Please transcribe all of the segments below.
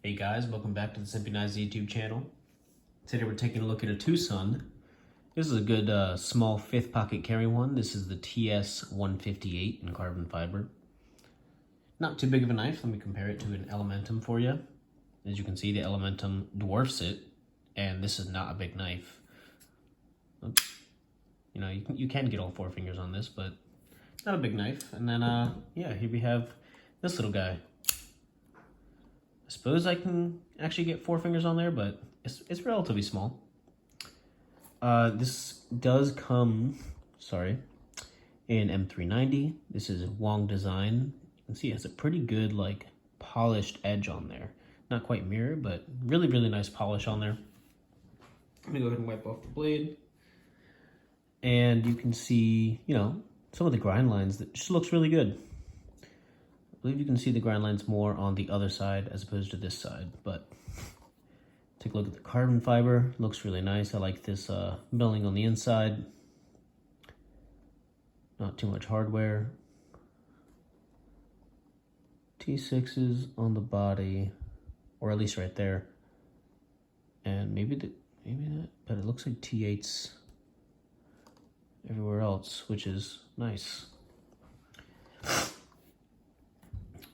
Hey guys, welcome back to the TwoSun YouTube channel. Today we're taking a look at a TwoSun. This is a good small fifth pocket carry one. This is the TS158 in carbon fiber. Not too big of a knife. Let me compare it to an Elementum for you. As you can see, the Elementum dwarfs it, and this is not a big knife. Oops. You know, you can get all 4 fingers on this, but not a big knife. And then, yeah, here we have this little guy. I suppose I can actually get 4 fingers on there, but it's relatively small. This does come, in M390. This is Wong design. You can see it has a pretty good, like, polished edge on there. Not quite mirror, but really, really nice polish on there. Let me go ahead and wipe off the blade. And you can see, you know, some of the grind lines that just looks really good. I believe you can see the grind lines more on the other side as opposed to this side, but take a look at the carbon fiber. Looks really nice. I like this milling on the inside. Not too much hardware. T6s on the body, or at least right there. And maybe that, but it looks like T8s everywhere else, which is nice.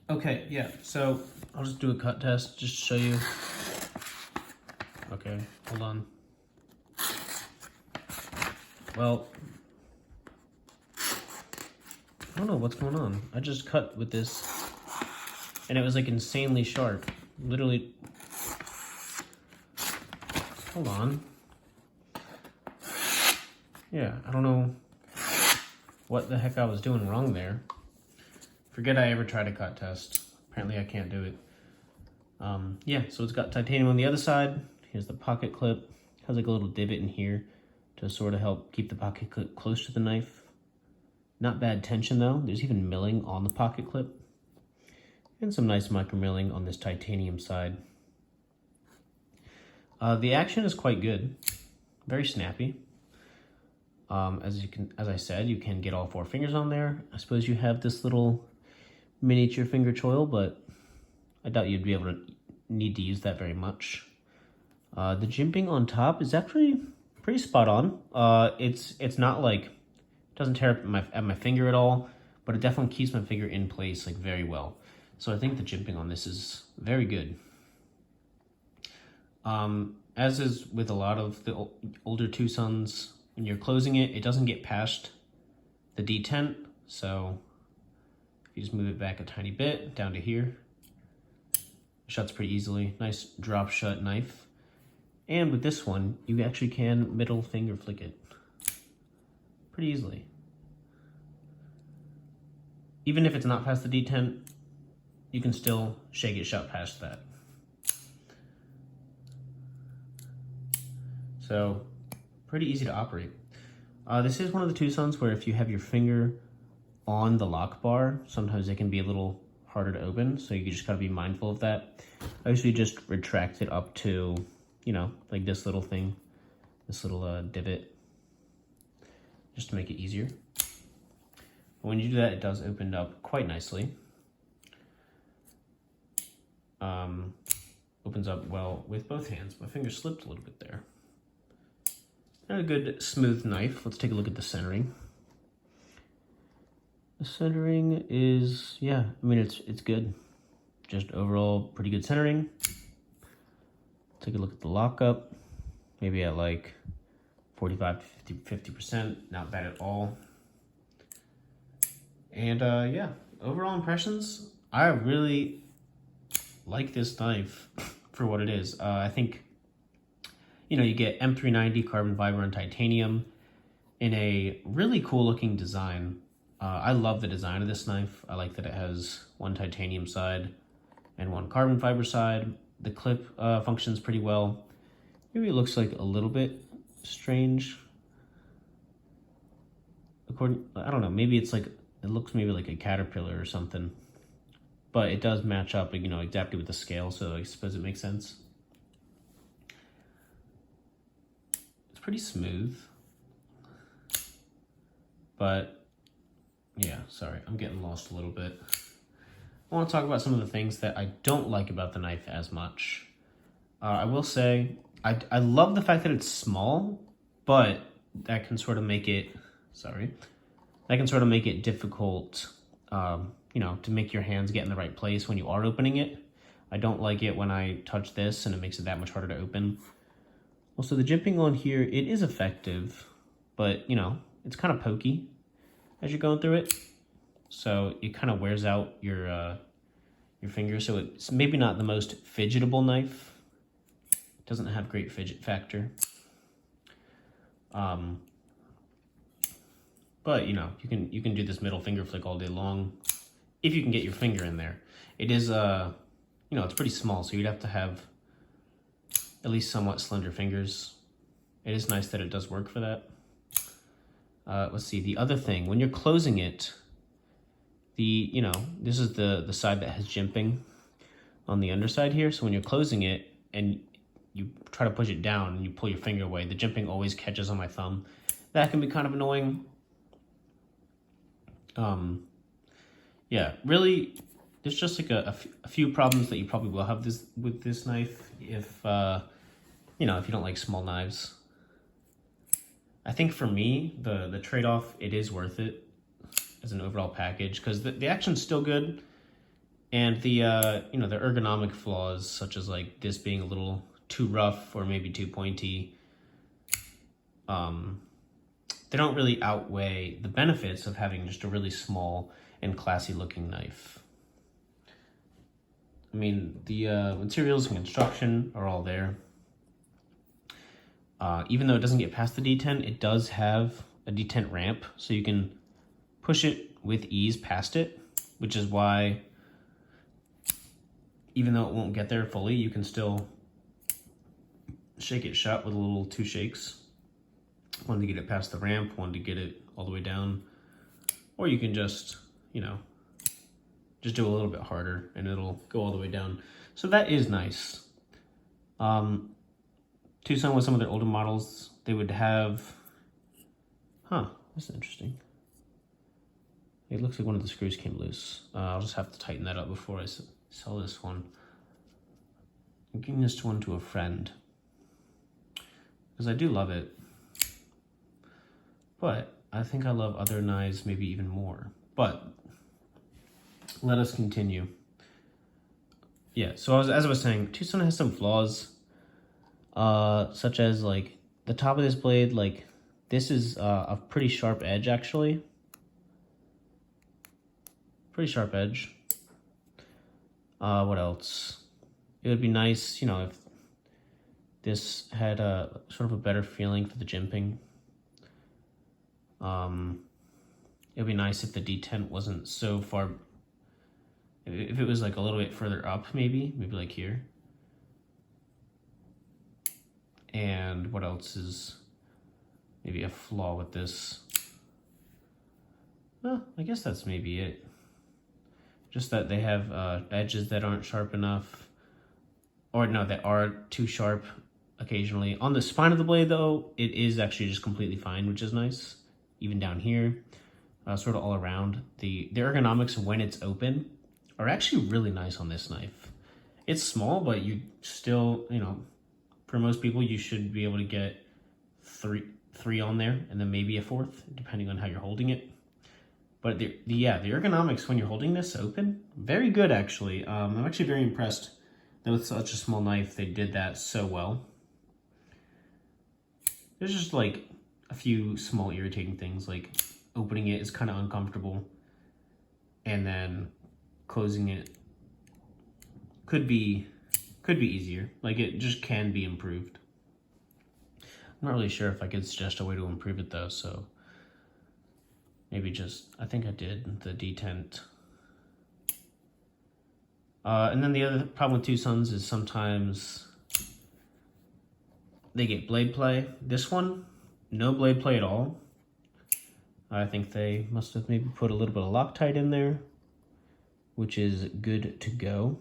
Okay, yeah, so I'll just do a cut test just to show you. Okay, hold on. Well, I don't know what's going on. I just cut with this and it was like insanely sharp. Literally, hold on. Yeah, I don't know what the heck I was doing wrong there. Forget I ever tried a cut test. Apparently I can't do it. Yeah, so it's got titanium on the other side. Here's the pocket clip. Has like a little divot in here to sort of help keep the pocket clip close to the knife. Not bad tension though. There's even milling on the pocket clip. And some nice micro milling on this titanium side. The action is quite good. Very snappy. As I said, you can get all 4 fingers on there. I suppose you have this little miniature finger choil, but I doubt you'd be able to need to use that very much. The jimping on top is actually pretty spot on. It's not like, it doesn't tear up at my finger at all, but it definitely keeps my finger in place like very well. So I think the jimping on this is very good. As is with a lot of the older TwoSuns, when you're closing it, it doesn't get past the detent. So if you just move it back a tiny bit down to here, it shuts pretty easily. Nice drop shut knife. And with this one, you actually can middle finger flick it pretty easily. Even if it's not past the detent, you can still shake it shut past that. So pretty easy to operate. This is one of the TwoSuns where if you have your finger on the lock bar, sometimes it can be a little harder to open, so you just gotta be mindful of that. I usually just retract it up to, you know, like this little thing, this little divot, just to make it easier. But when you do that, it does open up quite nicely. Opens up well with both hands. My finger slipped a little bit there. And a good smooth knife. Let's take a look at the centering. The centering is, yeah, I mean, it's good. Just overall pretty good centering. Take a look at the lockup. Maybe at like 45 to 50%, not bad at all. And yeah, overall impressions, I really like this knife for what it is. I think, you know, you get M390 carbon fiber and titanium in a really cool looking design. I love the design of this knife. I like that it has one titanium side and one carbon fiber side. The clip functions pretty well. Maybe it looks like a little bit strange. I don't know, maybe it's like, it looks maybe like a caterpillar or something. But it does match up, you know, exactly with the scale, so I suppose it makes sense. It's pretty smooth. But, yeah, sorry, I'm getting lost a little bit. I want to talk about some of the things that I don't like about the knife as much. I will say, I love the fact that it's small, but that can sort of make it, that can sort of make it difficult, you know, to make your hands get in the right place when you are opening it. I don't like it when I touch this and it makes it that much harder to open. Also, the jimping on here, it is effective, but, you know, it's kind of pokey as you're going through it. So it kind of wears out your finger. So it's maybe not the most fidgetable knife. It doesn't have great fidget factor. But, you know, you can do this middle finger flick all day long if you can get your finger in there. It is, you know, it's pretty small, so you'd have to have at least somewhat slender fingers. It is nice that it does work for that. Let's see, the other thing, when you're closing it, you know, this is the side that has jimping on the underside here. So when you're closing it and you try to push it down and you pull your finger away, the jimping always catches on my thumb. That can be kind of annoying. Yeah, really, there's just like a few problems that you probably will have with this knife if, you know, if you don't like small knives. I think for me, the trade-off, it is worth it as an overall package because the action's still good, and the you know, the ergonomic flaws such as like this being a little too rough or maybe too pointy, they don't really outweigh the benefits of having just a really small and classy looking knife. I mean, the materials and construction are all there. Even though it doesn't get past the detent, it does have a detent ramp, so you can push it with ease past it, which is why, even though it won't get there fully, you can still shake it shut with a little 2 shakes. One to get it past the ramp, one to get it all the way down. Or you can just, you know, just do a little bit harder and it'll go all the way down. So that is nice. TwoSun, with some of their older models, they would have, that's interesting. It looks like one of the screws came loose. I'll just have to tighten that up before I sell this one. I'm giving this one to a friend because I do love it. But I think I love other knives maybe even more. But let us continue. Yeah, so as I was saying, TwoSun has some flaws, such as like the top of this blade, like this is a pretty sharp edge actually. Pretty sharp edge. What else? It would be nice, you know, if this had a sort of a better feeling for the jimping. It would be nice if the detent wasn't so far, if it was like a little bit further up, maybe like here. And what else is maybe a flaw with this? Well, I guess that's maybe it. Just that they have edges that aren't sharp enough, or no, that are too sharp occasionally. On the spine of the blade though, it is actually just completely fine, which is nice. Even down here, sort of all around. The ergonomics when it's open are actually really nice on this knife. It's small, but you still, you know, for most people, you should be able to get three on there, and then maybe a 4th, depending on how you're holding it. But the ergonomics when you're holding this open, very good actually. I'm actually very impressed that with such a small knife, they did that so well. There's just like a few small irritating things, like opening it is kind of uncomfortable, and then closing it could be easier. Like it just can be improved. I'm not really sure if I could suggest a way to improve it though, so maybe just, I think I did, the detent. And then the other problem with TwoSuns is sometimes they get blade play. This one, no blade play at all. I think they must have maybe put a little bit of Loctite in there, which is good to go.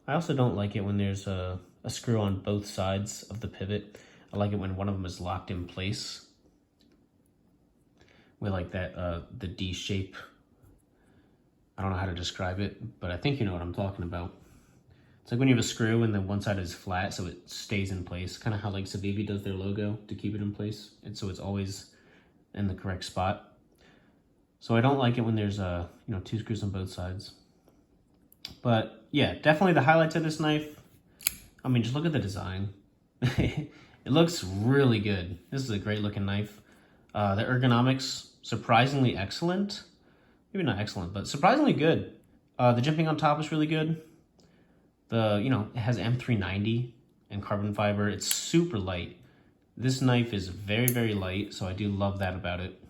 I also don't like it when there's a screw on both sides of the pivot. I like it when one of them is locked in place with like that, the D shape I don't know how to describe it, but I think you know what I'm talking about. It's like when you have a screw and then one side is flat so it stays in place. Kind of how like Civivi does their logo to keep it in place. And so it's always in the correct spot. So I don't like it when there's two screws on both sides. But yeah, definitely the highlights of this knife. I mean, just look at the design. It looks really good. This is a great looking knife. The ergonomics, surprisingly excellent. Maybe not excellent, but surprisingly good. The jimping on top is really good. It has M390 and carbon fiber. It's super light. This knife is very, very light, so I do love that about it.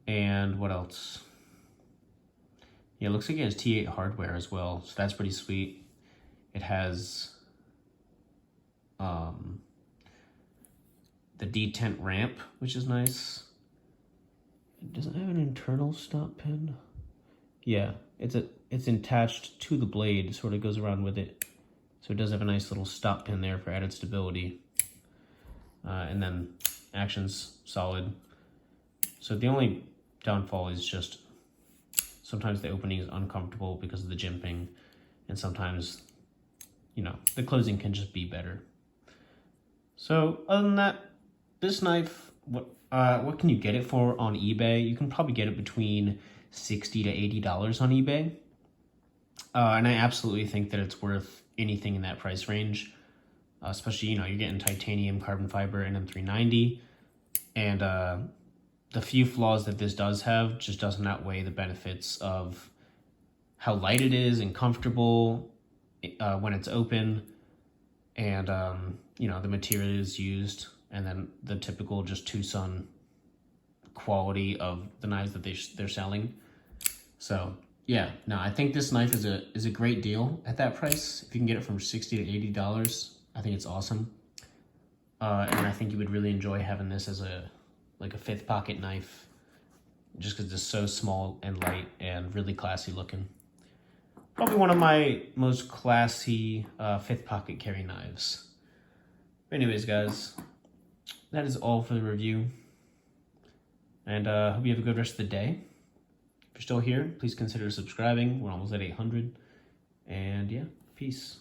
And what else? Yeah, it looks like it has T8 hardware as well, so that's pretty sweet. It has the detent ramp, which is nice. It doesn't have an internal stop pin. Yeah, it's attached to the blade, sort of goes around with it. So it does have a nice little stop pin there for added stability. And then action's solid. So the only downfall is just sometimes the opening is uncomfortable because of the jimping, and sometimes, the closing can just be better. So other than that, this knife, what can you get it for on eBay? You can probably get it between $60 to $80 on eBay. And I absolutely think that it's worth anything in that price range. Especially, you're getting titanium, carbon fiber, and M390. And the few flaws that this does have just doesn't outweigh the benefits of how light it is and comfortable when it's open. And, the materials used. And then the typical just TwoSun quality of the knives that they're selling. So yeah, no, I think this knife is a great deal at that price. If you can get it from $60 to $80, I think it's awesome. And I think you would really enjoy having this as a fifth pocket knife, just because it's so small and light and really classy looking. Probably one of my most classy fifth pocket carry knives. But anyways, guys, that is all for the review. And hope you have a good rest of the day. If you're still here, please consider subscribing. We're almost at 800. And yeah, peace.